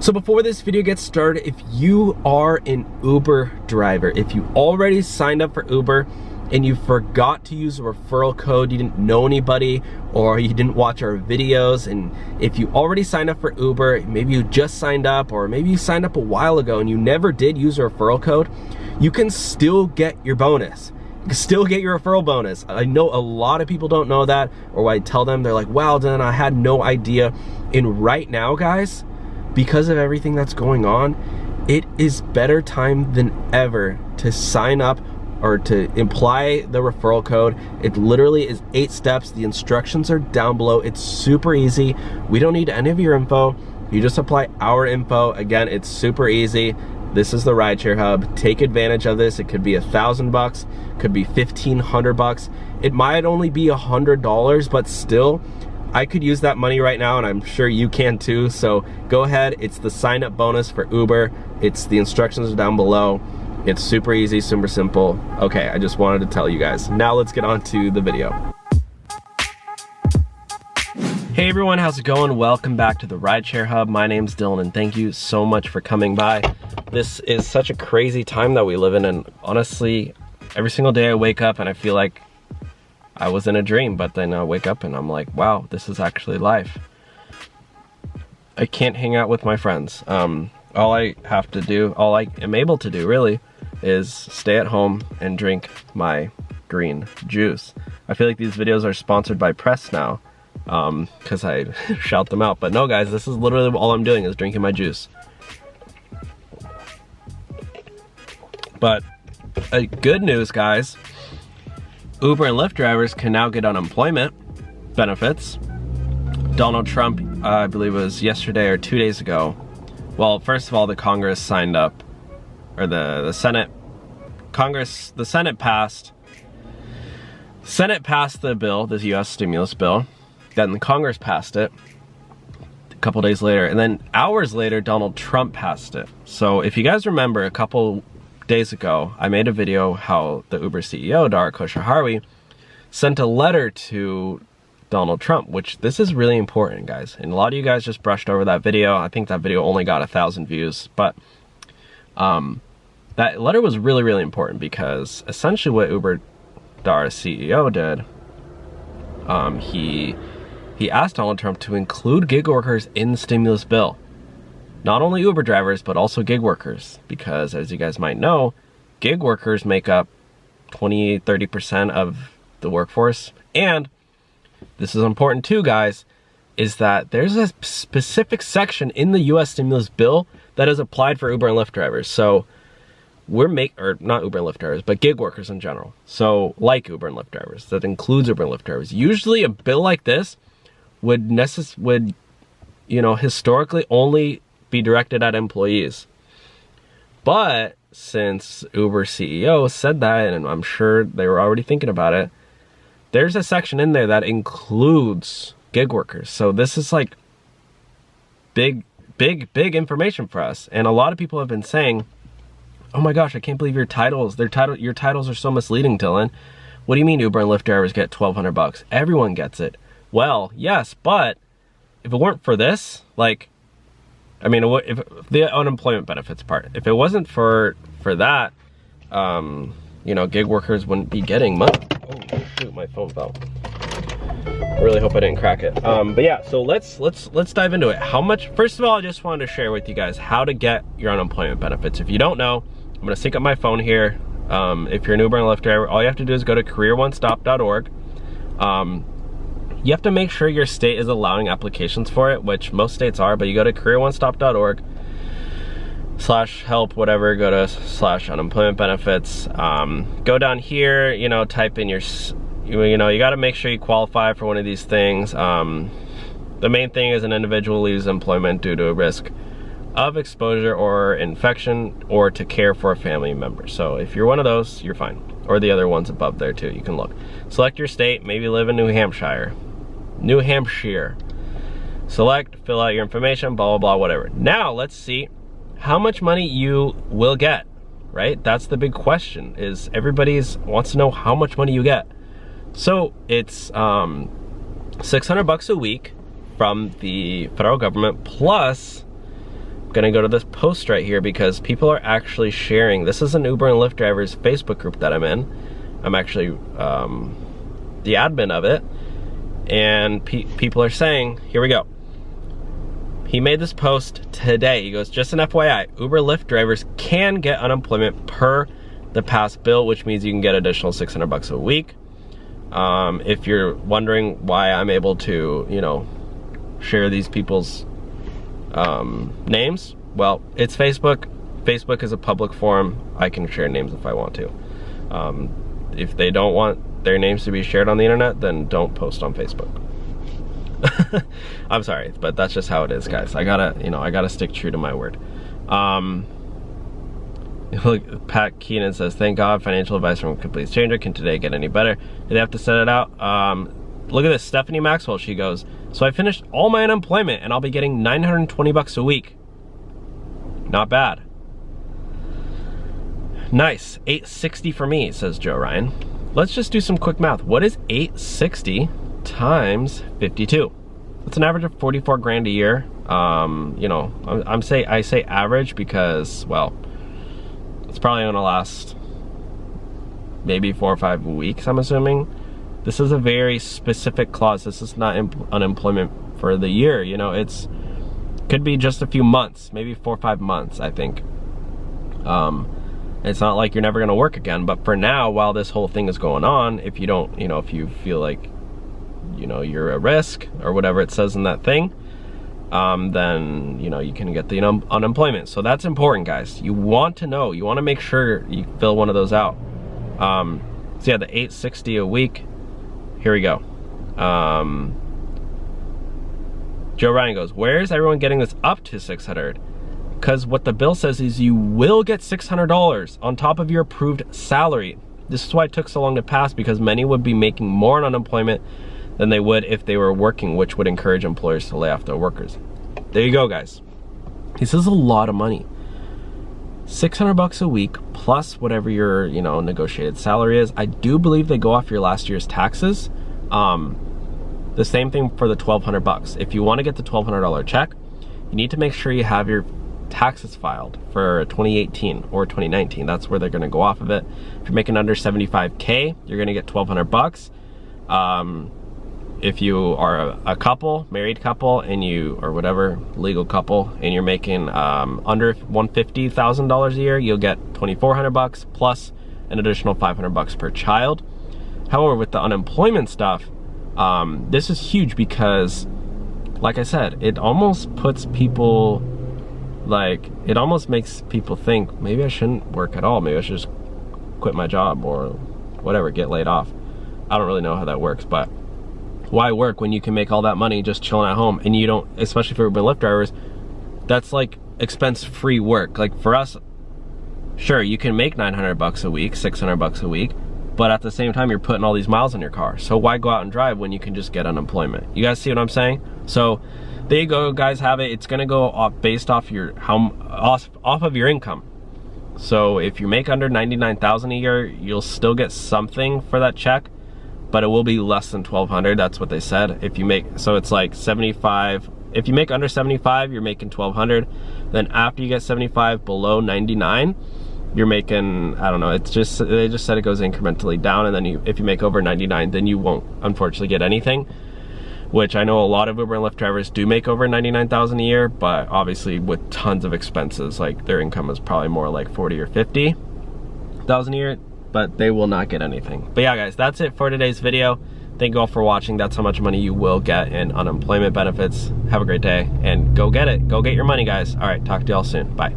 So before this video gets started, if you are an Uber driver, if you already signed up for Uber and you forgot to use a referral code, you didn't know anybody, or you didn't watch our videos, and if you already signed up for Uber, maybe you just signed up, or maybe you signed up a while ago and you never did use a referral code, you can still get your bonus. You can still get your referral bonus. I know a lot of people don't know that, or when I tell them, they're like, wow, then I had no idea. And right now, guys, because of everything that's going on, it is better time than ever to sign up or to apply the referral code. It literally is 8 steps. The instructions are down below. It's super easy. We don't need any of your info. You just apply our info. Again, it's super easy. This is the Rideshare Hub. Take advantage of this. It could be $1,000, could be $1,500. It might only be $100, but still, I could use that money right now, and I'm sure you can too. So go ahead. It's the sign up bonus for Uber. The instructions are down below. It's super easy, super simple. Okay, I just wanted to tell you guys. Now let's get on to the video. Hey everyone, how's it going? Welcome back to the Rideshare Hub. My name's Dylan, and thank you so much for coming by. This is such a crazy time that we live in, and honestly, every single day I wake up and I feel like I was in a dream, but then I wake up and I'm like, wow, this is actually life. I can't hang out with my friends. All I have to do, all I am able to do really, is stay at home and drink my green juice. I feel like these videos are sponsored by Press now, because I shout them out. But no guys, this is literally all I'm doing is drinking my juice. But good news, guys. Uber and Lyft drivers can now get unemployment benefits. Donald Trump, I believe it was yesterday or 2 days ago. Well, first of all, the Congress signed up, or the Senate passed the bill, the US stimulus bill. Then the Congress passed it a couple days later, and then hours later, Donald Trump passed it. So if you guys remember, a couple days ago, I made a video how the Uber CEO, Dara Khosrowshahi, sent a letter to Donald Trump, which this is really important, guys. And a lot of you guys just brushed over that video. I think that video only got 1,000 views, but that letter was really, really important because essentially what Uber Dara's CEO did, he asked Donald Trump to include gig workers in the stimulus bill. Not only Uber drivers, but also gig workers, because as you guys might know, gig workers make up 20-30% of the workforce. And this is important too, guys, is that there's a specific section in the US stimulus bill that is applied for Uber and Lyft drivers. So or not Uber and Lyft drivers, but gig workers in general. So like Uber and Lyft drivers, that includes Uber and Lyft drivers. Usually a bill like this would historically only be directed at employees. But since Uber CEO said that, and I'm sure they were already thinking about it, there's a section in there that includes gig workers. So this is like big information for us. And a lot of people have been saying, oh my gosh, I can't believe your titles are so misleading, Dylan. What do you mean Uber and Lyft drivers get $1,200? Everyone gets it. Well, yes, but if it weren't for this, if the unemployment benefits part, if it wasn't for that, gig workers wouldn't be getting money. Oh shoot, my phone fell. I really hope I didn't crack it. But yeah, so let's dive into it. First of all, I just wanted to share with you guys how to get your unemployment benefits. If you don't know, I'm gonna sync up my phone here. If you're an Uber and Lyft driver, all you have to do is go to careeronestop.org. You have to make sure your state is allowing applications for it, which most states are, but you go to careeronestop.org /help, whatever, go to /unemployment benefits. Go down here, type in you gotta make sure you qualify for one of these things. The main thing is an individual leaves employment due to a risk of exposure or infection or to care for a family member. So if you're one of those, you're fine. Or the other ones above there too, you can look. Select your state, maybe live in New Hampshire. Select, fill out your information, blah, blah, blah, whatever. Now let's see how much money you will get, right? That's the big question, is everybody wants to know how much money you get. So it's $600 a week from the federal government, plus gonna go to this post right here because people are actually sharing. This is an Uber and Lyft drivers Facebook group that I'm in. I'm actually the admin of it, and people are saying, here we go. He made this post today. He goes, just an FYI, Uber Lyft drivers can get unemployment per the past bill, which means you can get additional $600 a week. If you're wondering why I'm able to, you know, share these people's names, well, it's Facebook. Facebook is a public forum. I can share names if I want to. If they don't want their names to be shared on the internet, then don't post on Facebook. I'm sorry, but that's just how it is, guys. I gotta stick true to my word. Look, Pat Keenan says, thank God financial advice from a complete stranger. Can today get any better? Do they have to set it out? Look at this, Stephanie Maxwell, she goes, so I finished all my unemployment and I'll be getting $920 a week. Not bad. Nice, $860 for me, says Joe Ryan. Let's just do some quick math. What is $860 times 52? It's an average of 44 grand a year. You know, I say average because, well, it's probably gonna last maybe 4 or 5 weeks, I'm assuming. This is a very specific clause. This is not unemployment for the year. You know, could be just a few months, maybe 4 or 5 months, I think. It's not like you're never gonna work again, but for now, while this whole thing is going on, if you don't, you know, if you feel like, you know, you're a risk or whatever it says in that thing, then, you know, you can get the unemployment. So that's important, guys. You want to know, you want to make sure you fill one of those out. So yeah, the $860 a week. Here we go. Joe Ryan goes, where is everyone getting this up to 600? Because what the bill says is you will get $600 on top of your approved salary. This is why it took so long to pass, because many would be making more on unemployment than they would if they were working, which would encourage employers to lay off their workers. There you go, guys. This is a lot of money. $600 a week plus whatever your, you know, negotiated salary is. I do believe they go off your last year's taxes. The same thing for the $1,200. If you want to get the $1,200 check, you need to make sure you have your taxes filed for 2018 or 2019. That's where they're going to go off of it. If you're making under 75K, you're going to get $1,200. If you are a couple, married couple, and you, or whatever, legal couple, and you're making under $150,000 a year, you'll get $2,400 plus an additional $500 per child. However, with the unemployment stuff, this is huge because, like I said, it almost puts people, like, it almost makes people think, maybe I shouldn't work at all. Maybe I should just quit my job or whatever, get laid off. I don't really know how that works, but why work when you can make all that money just chilling at home? And you don't, especially for Uber and Lyft drivers, that's like expense-free work. Like for us, sure, you can make $900 a week, $600 a week, but at the same time, you're putting all these miles on your car. So why go out and drive when you can just get unemployment? You guys see what I'm saying? So there you go, guys, have it. It's gonna go off based off your, off of your income. So if you make under $99,000 a year, you'll still get something for that check, but it will be less than $1,200. That's what they said. If you make, so it's like 75. If you make under 75, you're making $1,200. Then after you get 75, below 99, you're making, I don't know, it's just, they just said it goes incrementally down, and then if you make over 99, then you won't unfortunately get anything, which I know a lot of Uber and Lyft drivers do make over 99,000 a year, but obviously with tons of expenses, like their income is probably more like 40 or 50,000 a year, but they will not get anything. But yeah, guys, that's it for today's video. Thank you all for watching. That's how much money you will get in unemployment benefits. Have a great day and go get it. Go get your money, guys. All right, talk to y'all soon. Bye.